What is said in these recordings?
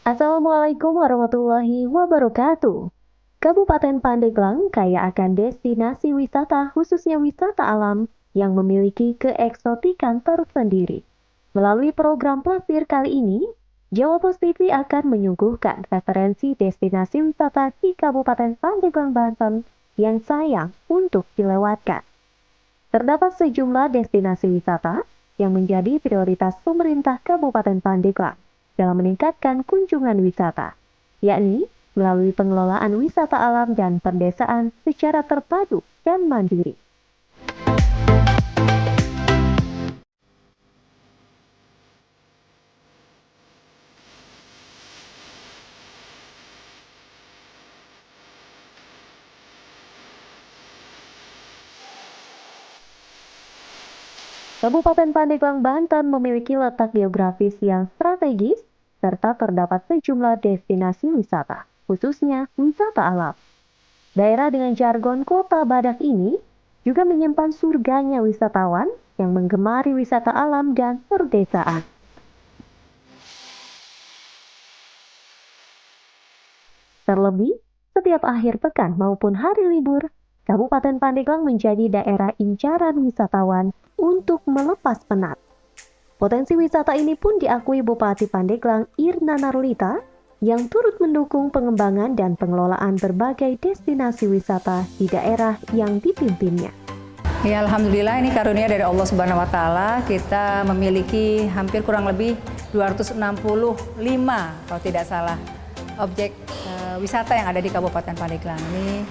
Assalamualaikum warahmatullahi wabarakatuh. Kabupaten Pandeglang kaya akan destinasi wisata khususnya wisata alam yang memiliki keeksotikan tersendiri. Melalui program Plasir kali ini, Jawa Pos TV akan menyuguhkan referensi destinasi wisata di Kabupaten Pandeglang, Banten yang sayang untuk dilewatkan. Terdapat sejumlah destinasi wisata yang menjadi prioritas pemerintah Kabupaten Pandeglang dalam meningkatkan kunjungan wisata, yakni melalui pengelolaan wisata alam dan perdesaan secara terpadu dan mandiri. Kabupaten Pandeglang, Banten memiliki letak geografis yang strategis serta terdapat sejumlah destinasi wisata, khususnya wisata alam. Daerah dengan jargon kota badak ini juga menyimpan surganya wisatawan yang menggemari wisata alam dan perdesaan. Terlebih, setiap akhir pekan maupun hari libur, Kabupaten Pandeglang menjadi daerah incaran wisatawan untuk melepas penat. Potensi wisata ini pun diakui Bupati Pandeglang Irna Narlita yang turut mendukung pengembangan dan pengelolaan berbagai destinasi wisata di daerah yang dipimpinnya. Ya, alhamdulillah ini karunia dari Allah Subhanahu wa taala. Kita memiliki hampir kurang lebih 265 kalau tidak salah objek wisata yang ada di Kabupaten Pandeglang. Ini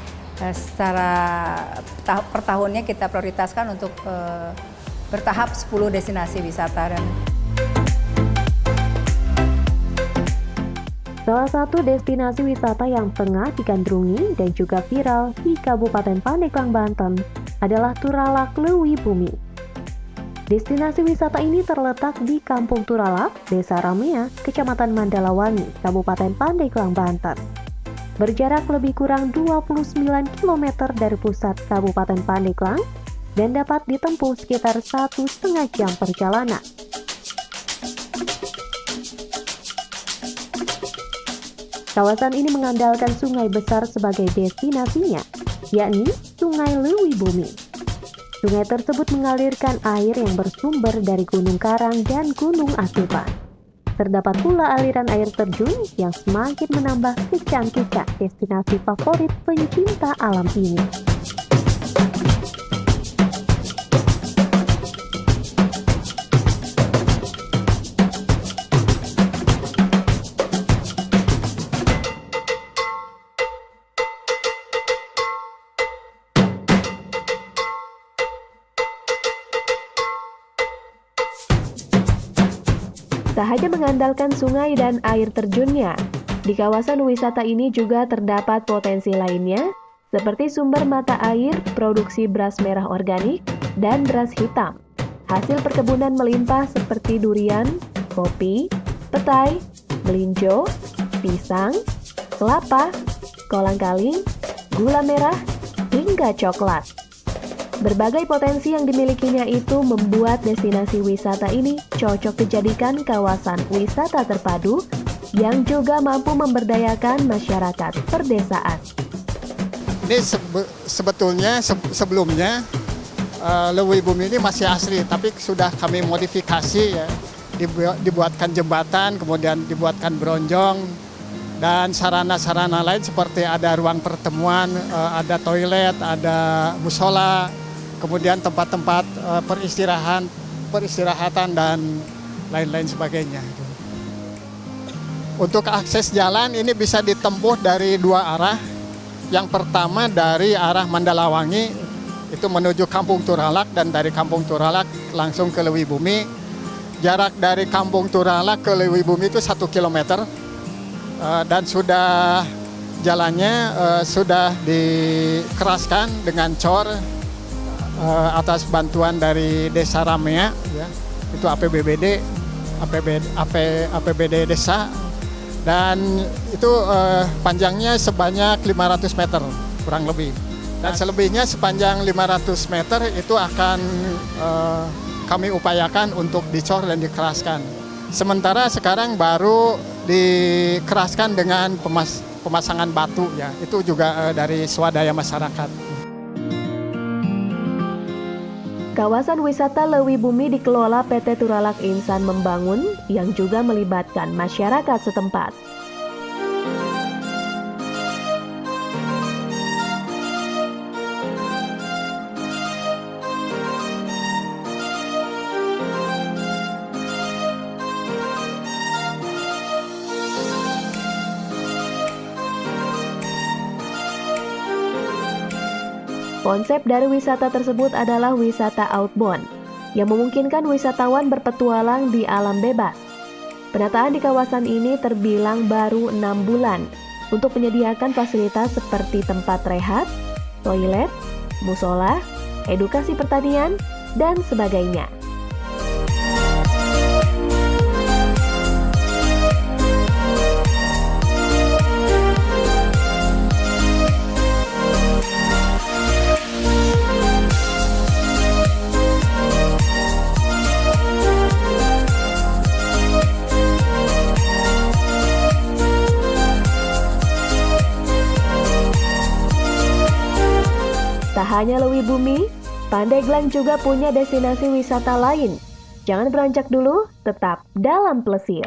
secara per tahunnya kita prioritaskan untuk bertahap 10 destinasi wisata. Salah satu destinasi wisata yang tengah digandrungi dan juga viral di Kabupaten Pandeglang, Banten adalah Turalak Leuwi Bumi. Destinasi wisata ini terletak di Kampung Turalak, Desa Ramea, Kecamatan Mandalawangi, Kabupaten Pandeglang, Banten. Berjarak lebih kurang 29 km dari pusat Kabupaten Pandeglang dan dapat ditempuh sekitar 1,5 jam perjalanan. Kawasan ini mengandalkan sungai besar sebagai destinasinya, yakni Sungai Leuwi Bumi. Sungai tersebut mengalirkan air yang bersumber dari Gunung Karang dan Gunung Asupan. Terdapat pula aliran air terjun yang semakin menambah kecantikan destinasi favorit pencinta alam ini. Tak hanya mengandalkan sungai dan air terjunnya, di kawasan wisata ini juga terdapat potensi lainnya, seperti sumber mata air, produksi beras merah organik, dan beras hitam. Hasil perkebunan melimpah seperti durian, kopi, petai, melinjo, pisang, kelapa, kolang-kaling, gula merah, hingga coklat. Berbagai potensi yang dimilikinya itu membuat destinasi wisata ini cocok dijadikan kawasan wisata terpadu yang juga mampu memberdayakan masyarakat perdesaan. Ini sebetulnya sebelumnya Leuwi Bumi ini masih asli, tapi sudah kami modifikasi ya, dibuatkan jembatan, kemudian dibuatkan bronjong, dan sarana-sarana lain seperti ada ruang pertemuan, ada toilet, ada musola, kemudian tempat-tempat peristirahatan dan lain-lain sebagainya. Untuk akses jalan ini bisa ditempuh dari dua arah. Yang pertama dari arah Mandalawangi itu menuju Kampung Turalak, dan dari Kampung Turalak langsung ke Leuwi Bumi. Jarak dari Kampung Turalak ke Leuwi Bumi itu 1 km. Dan sudah jalannya sudah dikeraskan dengan cor atas bantuan dari Desa Ramea, ya, itu APBD desa, dan itu panjangnya sebanyak 500 meter kurang lebih, dan selebihnya sepanjang 500 meter itu akan kami upayakan untuk dicor dan dikeraskan. Sementara sekarang baru dikeraskan dengan pemasangan batu ya. Itu juga dari swadaya masyarakat. Kawasan wisata Lewi Bumi dikelola PT Turalak Insan Membangun yang juga melibatkan masyarakat setempat. Konsep dari wisata tersebut adalah wisata outbound, yang memungkinkan wisatawan berpetualang di alam bebas. Penataan di kawasan ini terbilang baru 6 bulan untuk menyediakan fasilitas seperti tempat rehat, toilet, musola, edukasi pertanian, dan sebagainya. Tak hanya Lewi Bumi, Pandeglang juga punya destinasi wisata lain. Jangan beranjak dulu, tetap dalam Plesir.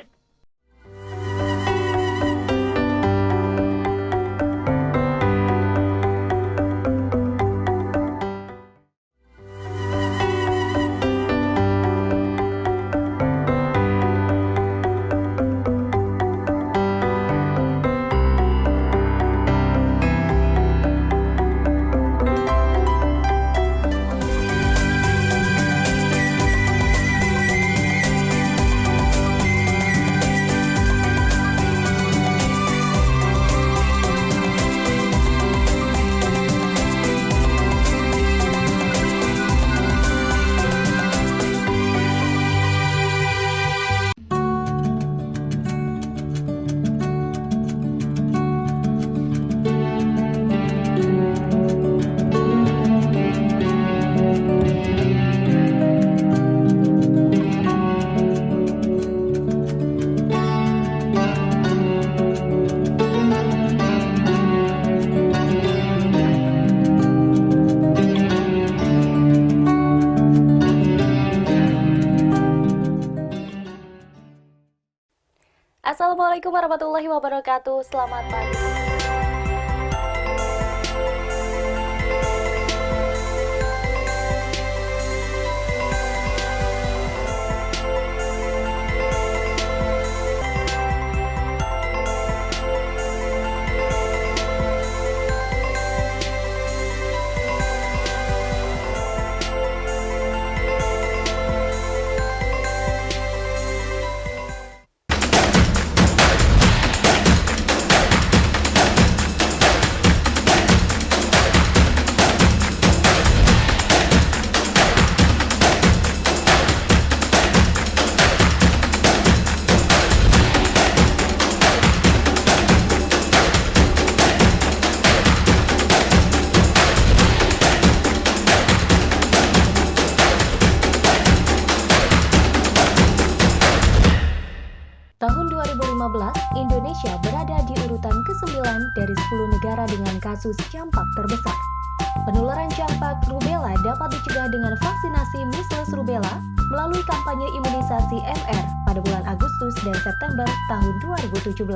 Assalamualaikum warahmatullahi wabarakatuh. Selamat pagi. Tahun 2015, Indonesia berada di urutan ke-9 dari 10 negara dengan kasus campak terbesar. Penularan campak rubella dapat dicegah dengan vaksinasi measles rubella melalui kampanye imunisasi MR pada bulan Agustus dan September tahun 2017.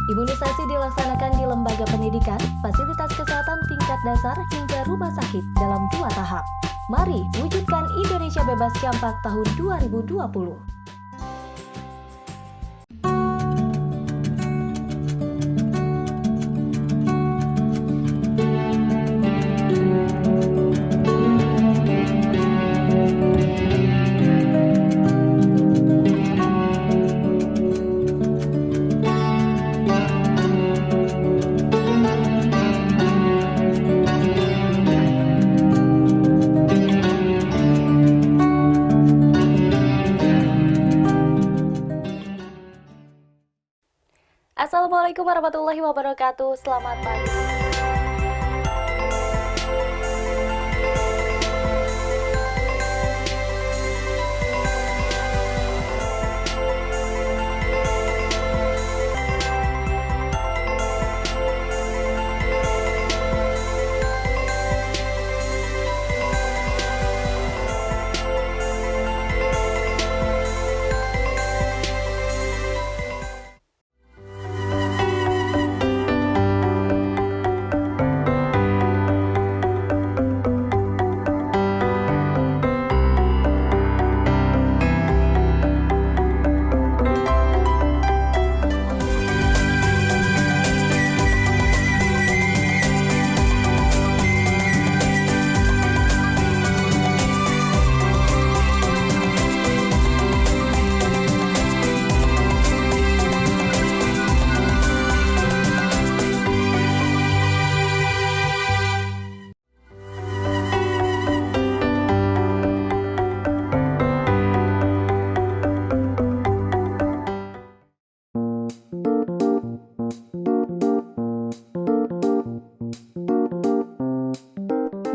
Imunisasi dilaksanakan di lembaga pendidikan, fasilitas kesehatan tingkat dasar hingga rumah sakit dalam 2 tahap. Mari wujudkan Indonesia bebas campak tahun 2020. Assalamualaikum warahmatullahi wabarakatuh. Selamat pagi.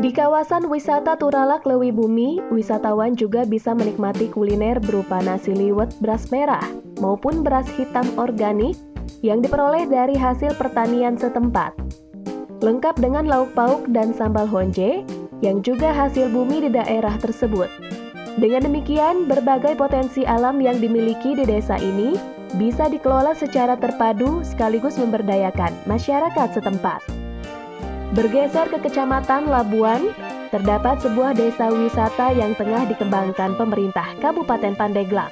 Di kawasan wisata Turalak Lewibumi, wisatawan juga bisa menikmati kuliner berupa nasi liwet beras merah maupun beras hitam organik yang diperoleh dari hasil pertanian setempat. Lengkap dengan lauk pauk dan sambal honje yang juga hasil bumi di daerah tersebut. Dengan demikian, berbagai potensi alam yang dimiliki di desa ini bisa dikelola secara terpadu sekaligus memberdayakan masyarakat setempat. Bergeser ke Kecamatan Labuan, terdapat sebuah desa wisata yang tengah dikembangkan pemerintah Kabupaten Pandeglang.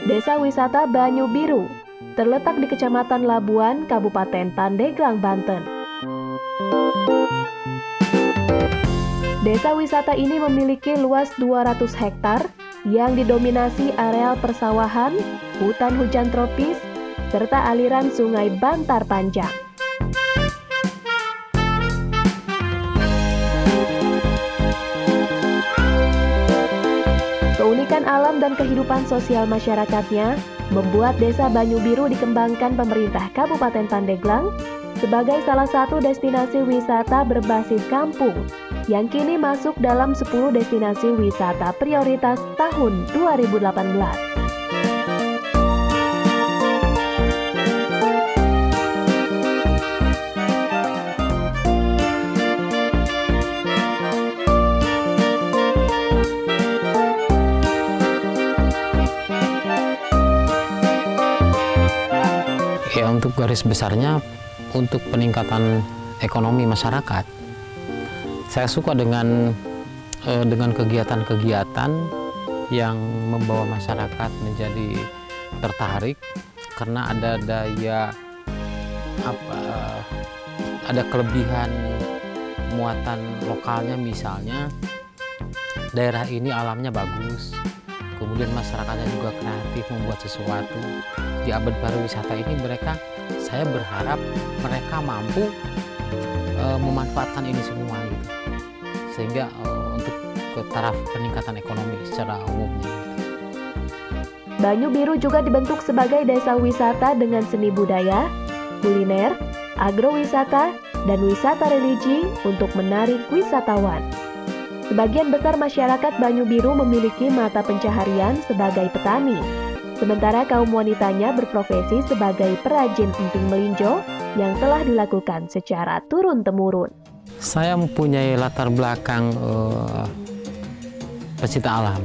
Desa wisata Banyu Biru, terletak di Kecamatan Labuan, Kabupaten Pandeglang, Banten. Desa wisata ini memiliki luas 200 hektar yang didominasi areal persawahan, hutan hujan tropis, serta aliran sungai Bantar Panjang. Keunikan alam dan kehidupan sosial masyarakatnya membuat Desa Banyu Biru dikembangkan pemerintah Kabupaten Pandeglang sebagai salah satu destinasi wisata berbasis kampung yang kini masuk dalam 10 destinasi wisata prioritas tahun 2018. Ya, untuk garis besarnya, untuk peningkatan ekonomi masyarakat, saya suka dengan kegiatan-kegiatan yang membawa masyarakat menjadi tertarik karena ada ada kelebihan muatan lokalnya. Misalnya daerah ini alamnya bagus, kemudian masyarakatnya juga kreatif membuat sesuatu. Di abad pariwisata ini saya berharap mereka mampu memanfaatkan ini semua gitu. Sehingga untuk ke taraf peningkatan ekonomi secara umumnya. Banyu Biru juga dibentuk sebagai desa wisata dengan seni budaya, kuliner, agrowisata, dan wisata religi untuk menarik wisatawan. Sebagian besar masyarakat Banyu Biru memiliki mata pencaharian sebagai petani, sementara kaum wanitanya berprofesi sebagai perajin emping melinjo yang telah dilakukan secara turun-temurun. Saya mempunyai latar belakang pecinta alam.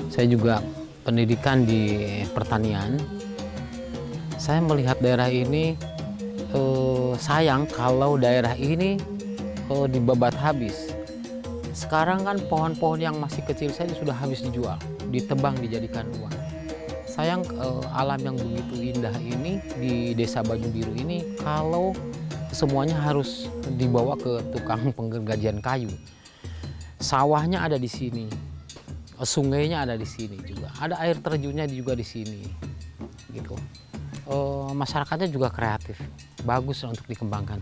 Saya juga pendidikan di pertanian. Saya melihat daerah ini sayang kalau daerah ini dibabat habis. Sekarang kan pohon-pohon yang masih kecil saja sudah habis dijual, ditebang dijadikan uang. Sayang alam yang begitu indah ini di Desa Banyu Biru ini kalau semuanya harus dibawa ke tukang penggergajian kayu. Sawahnya ada di sini, sungainya ada di sini juga, ada air terjunnya juga di sini, gitu. Masyarakatnya juga kreatif, bagus untuk dikembangkan.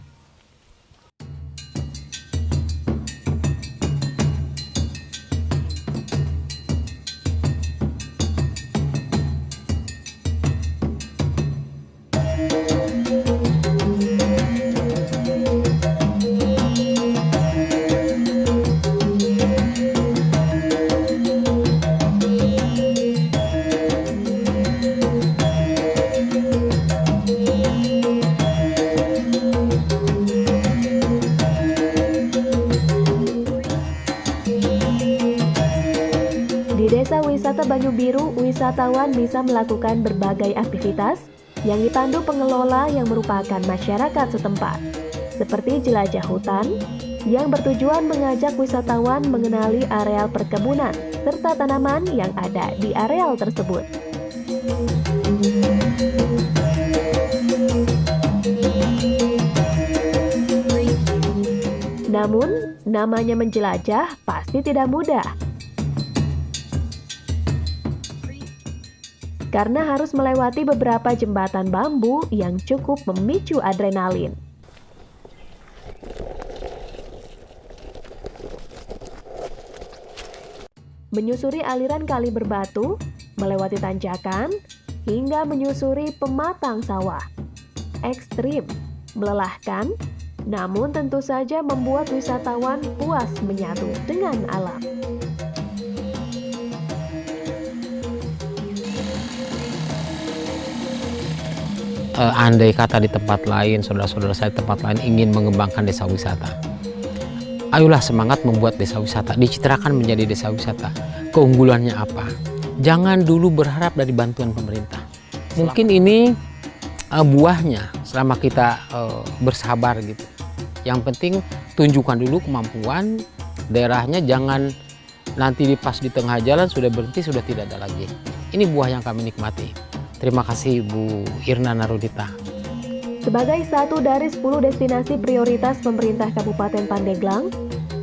Di Desa Wisata Banyu Biru, wisatawan bisa melakukan berbagai aktivitas yang dipandu pengelola yang merupakan masyarakat setempat, seperti jelajah hutan, yang bertujuan mengajak wisatawan mengenali areal perkebunan serta tanaman yang ada di areal tersebut. Namun, namanya menjelajah pasti tidak mudah. Karena harus melewati beberapa jembatan bambu yang cukup memicu adrenalin. Menyusuri aliran kali berbatu, melewati tanjakan, hingga menyusuri pematang sawah. Ekstrim, melelahkan, namun tentu saja membuat wisatawan puas menyatu dengan alam. Andai kata di tempat lain, saudara-saudara saya di tempat lain ingin mengembangkan desa wisata, ayolah semangat membuat desa wisata, dicitrakan menjadi desa wisata. Keunggulannya apa? Jangan dulu berharap dari bantuan pemerintah. Mungkin ini buahnya selama kita bersabar gitu. Yang penting tunjukkan dulu kemampuan daerahnya, jangan nanti pas di tengah jalan sudah berhenti, sudah tidak ada lagi. Ini buah yang kami nikmati. Terima kasih Bu Irna Narudita. Sebagai satu dari 10 destinasi prioritas pemerintah Kabupaten Pandeglang,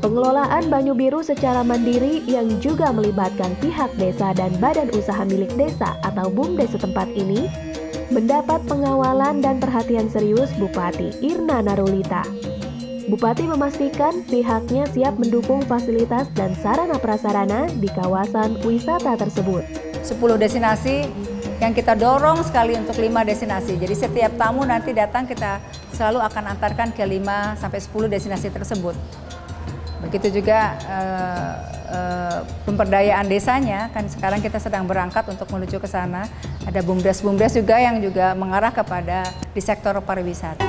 pengelolaan Banyu Biru secara mandiri yang juga melibatkan pihak desa dan badan usaha milik desa atau BUMDes setempat ini mendapat pengawalan dan perhatian serius Bupati Irna Narulita. Bupati memastikan pihaknya siap mendukung fasilitas dan sarana prasarana di kawasan wisata tersebut. 10 destinasi yang kita dorong sekali untuk 5 destinasi. Jadi setiap tamu nanti datang kita selalu akan antarkan ke 5 sampai 10 destinasi tersebut. Begitu juga pemberdayaan desanya, kan sekarang kita sedang berangkat untuk menuju ke sana. Ada BUMDes juga yang juga mengarah kepada di sektor pariwisata.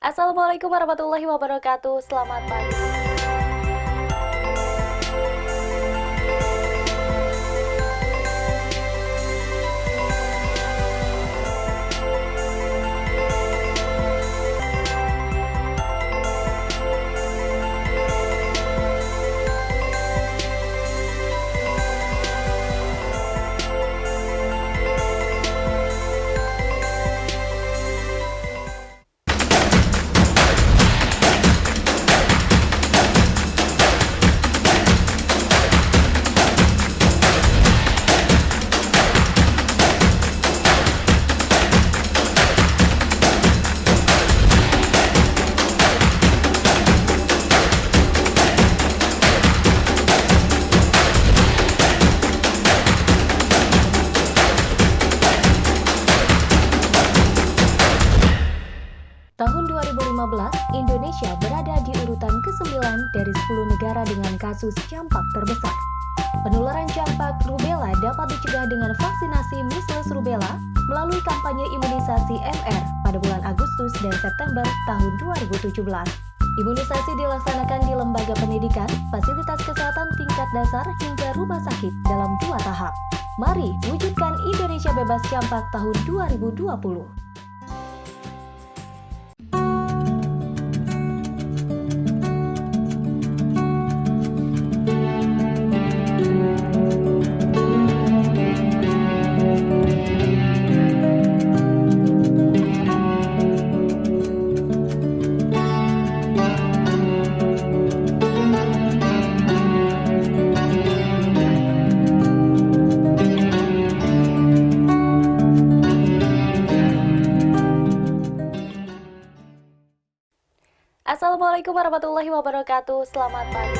Assalamualaikum warahmatullahi wabarakatuh. Selamat pagi. Tahun 2015, Indonesia berada di urutan ke-9 dari 10 negara dengan kasus campak terbesar. Penularan campak rubella dapat dicegah dengan vaksinasi measles rubella melalui kampanye imunisasi MR pada bulan Agustus dan September tahun 2017. Imunisasi dilaksanakan di lembaga pendidikan, fasilitas kesehatan tingkat dasar hingga rumah sakit dalam 2 tahap. Mari wujudkan Indonesia bebas campak tahun 2020. Assalamualaikum warahmatullahi wabarakatuh. Selamat pagi.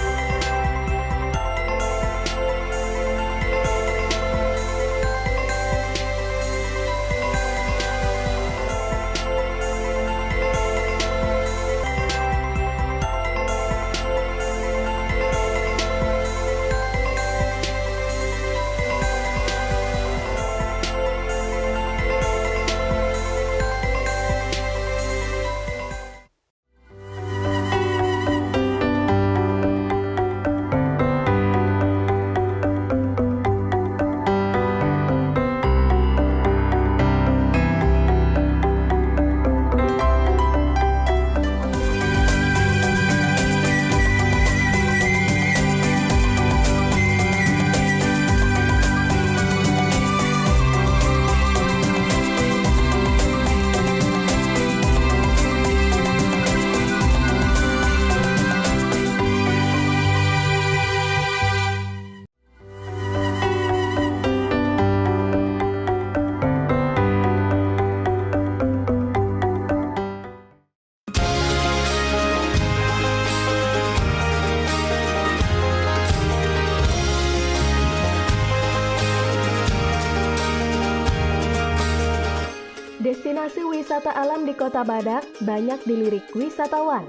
wisata alam di Kota Badak banyak dilirik wisatawan.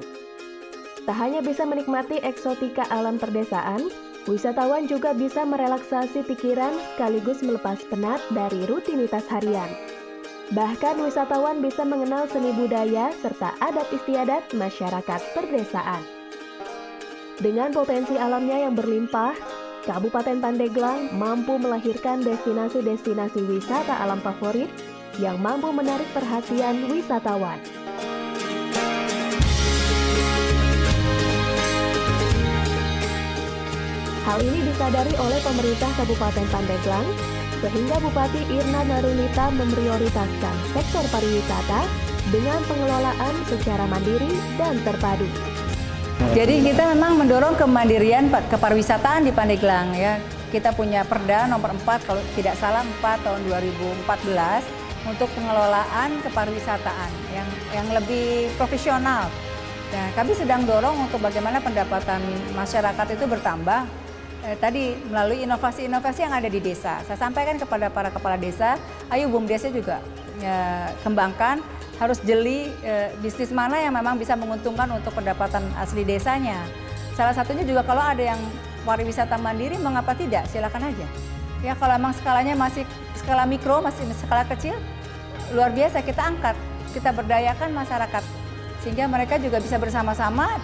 Tak hanya bisa menikmati eksotika alam perdesaan, wisatawan juga bisa merelaksasi pikiran sekaligus melepas penat dari rutinitas harian. Bahkan wisatawan bisa mengenal seni budaya serta adat istiadat masyarakat perdesaan. Dengan potensi alamnya yang berlimpah, Kabupaten Pandeglang mampu melahirkan destinasi-destinasi wisata alam favorit yang mampu menarik perhatian wisatawan. Hal ini disadari oleh pemerintah Kabupaten Pandeglang, sehingga Bupati Irna Narunita memprioritaskan sektor pariwisata dengan pengelolaan secara mandiri dan terpadu. Jadi kita memang mendorong kemandirian kepariwisataan di Pandeglang ya. Kita punya Perda nomor 4 kalau tidak salah 4 tahun 2014 untuk pengelolaan kepariwisataan yang lebih profesional. Nah, kami sedang dorong untuk bagaimana pendapatan masyarakat itu bertambah. Tadi melalui inovasi-inovasi yang ada di desa. Saya sampaikan kepada para kepala desa, ayo BUMDes juga kembangkan, harus jeli bisnis mana yang memang bisa menguntungkan untuk pendapatan asli desanya. Salah satunya juga kalau ada yang pariwisata mandiri, mengapa tidak? Silakan aja. Ya kalau emang skalanya masih skala mikro, masih skala kecil, luar biasa kita angkat, kita berdayakan masyarakat. Sehingga mereka juga bisa bersama-sama,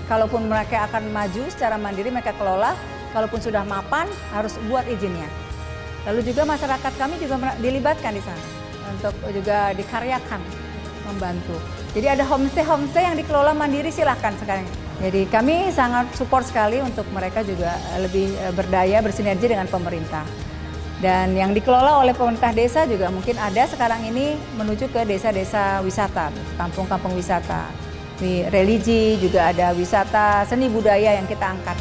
kalaupun mereka akan maju secara mandiri, mereka kelola, kalaupun sudah mapan, harus buat izinnya. Lalu juga masyarakat kami juga dilibatkan di sana, untuk juga dikaryakan, membantu. Jadi ada homestay yang dikelola mandiri, silahkan sekarang. Jadi kami sangat support sekali untuk mereka juga lebih berdaya, bersinergi dengan pemerintah. Dan yang dikelola oleh pemerintah desa juga mungkin ada sekarang ini menuju ke desa-desa wisata, kampung-kampung wisata. Di religi juga ada wisata seni budaya yang kita angkat.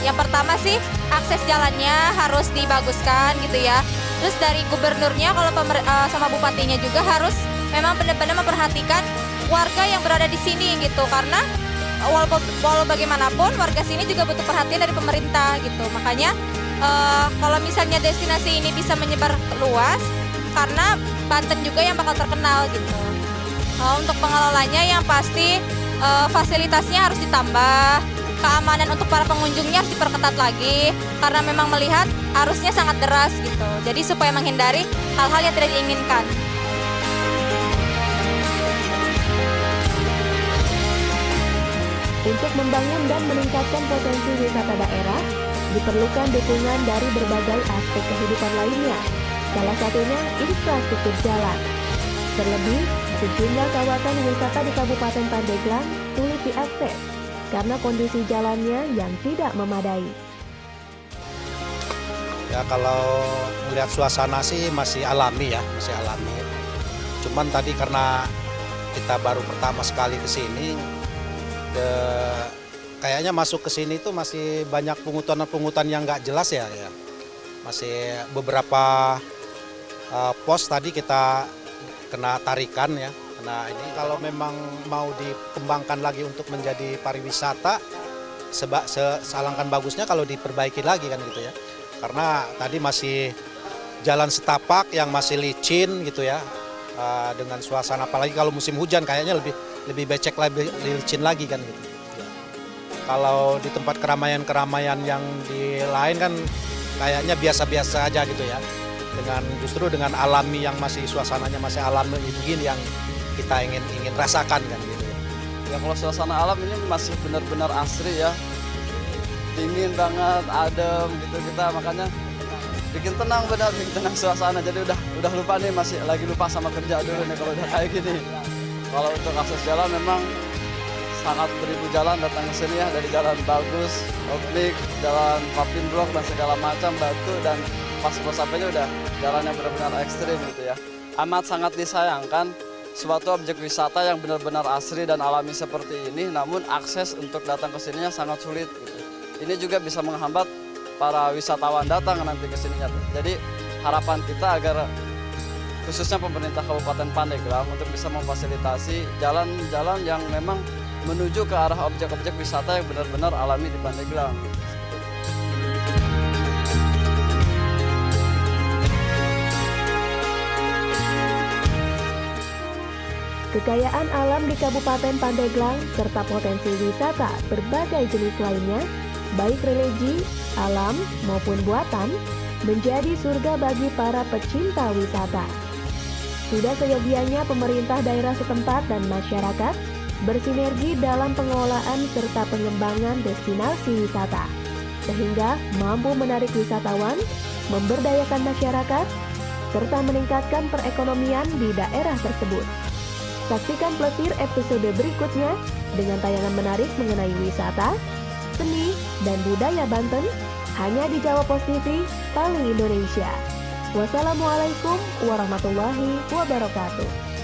Yang pertama sih akses jalannya harus dibaguskan gitu ya. Terus dari gubernurnya kalau sama bupatinya juga harus memang benar-benar memperhatikan warga yang berada di sini gitu. Karena walau bagaimanapun warga sini juga butuh perhatian dari pemerintah gitu. Makanya kalau misalnya destinasi ini bisa menyebar luas, karena Banten juga yang bakal terkenal gitu. Untuk pengelolanya yang pasti fasilitasnya harus ditambah. Keamanan untuk para pengunjungnya harus diperketat lagi karena memang melihat arusnya sangat deras gitu. Jadi supaya menghindari hal-hal yang tidak diinginkan. Untuk membangun dan meningkatkan potensi wisata daerah, diperlukan dukungan dari berbagai aspek kehidupan lainnya. Salah satunya infrastruktur jalan. Terlebih, sejumlah kawasan wisata di Kabupaten Pandeglang sulit diakses karena kondisi jalannya yang tidak memadai. Ya kalau melihat suasana sih masih alami ya, masih alami. Cuman tadi karena kita baru pertama sekali ke sini, kayaknya masuk ke sini tuh masih banyak pungutan yang nggak jelas ya. Masih beberapa pos tadi kita kena tarikan ya. Nah ini kalau memang mau dikembangkan lagi untuk menjadi pariwisata, sealangkan bagusnya kalau diperbaiki lagi kan gitu ya. Karena tadi masih jalan setapak yang masih licin gitu ya, dengan suasana apalagi kalau musim hujan kayaknya lebih becek, lebih licin lagi kan gitu. Kalau di tempat keramaian-keramaian yang di lain kan kayaknya biasa-biasa aja gitu ya. Justru dengan alami yang masih suasananya masih alami begini yang kita ingin rasakan kan gitu ya. Ya kalau suasana alam ini masih benar-benar asri ya, dingin banget, adem gitu kita makanya bikin tenang benar, bikin tenang suasana. Jadi udah lupa nih, masih lagi lupa sama kerja dulu nih kalau udah kayak gini. Kalau untuk akses jalan memang sangat beribu jalan datang ke sini ya, dari jalan bagus, Oplik, jalan Papin Blok dan segala macam batu dan pas mau sampainya udah jalannya benar-benar ekstrim gitu ya. Amat sangat disayangkan suatu objek wisata yang benar-benar asri dan alami seperti ini, namun akses untuk datang ke sininya sangat sulit gitu. Ini juga bisa menghambat para wisatawan datang nanti ke sininya. Jadi harapan kita agar khususnya pemerintah Kabupaten Pandeglang untuk bisa memfasilitasi jalan-jalan yang memang menuju ke arah objek-objek wisata yang benar-benar alami di Pandeglang. Kekayaan alam di Kabupaten Pandeglang serta potensi wisata berbagai jenis lainnya, baik religi, alam maupun buatan, menjadi surga bagi para pecinta wisata. Sudah seyogianya pemerintah daerah setempat dan masyarakat bersinergi dalam pengelolaan serta pengembangan destinasi wisata, sehingga mampu menarik wisatawan, memberdayakan masyarakat, serta meningkatkan perekonomian di daerah tersebut. Saksikan Plesir episode berikutnya dengan tayangan menarik mengenai wisata, seni, dan budaya Banten hanya di Jawa Pos TV paling Indonesia. Wassalamualaikum warahmatullahi wabarakatuh.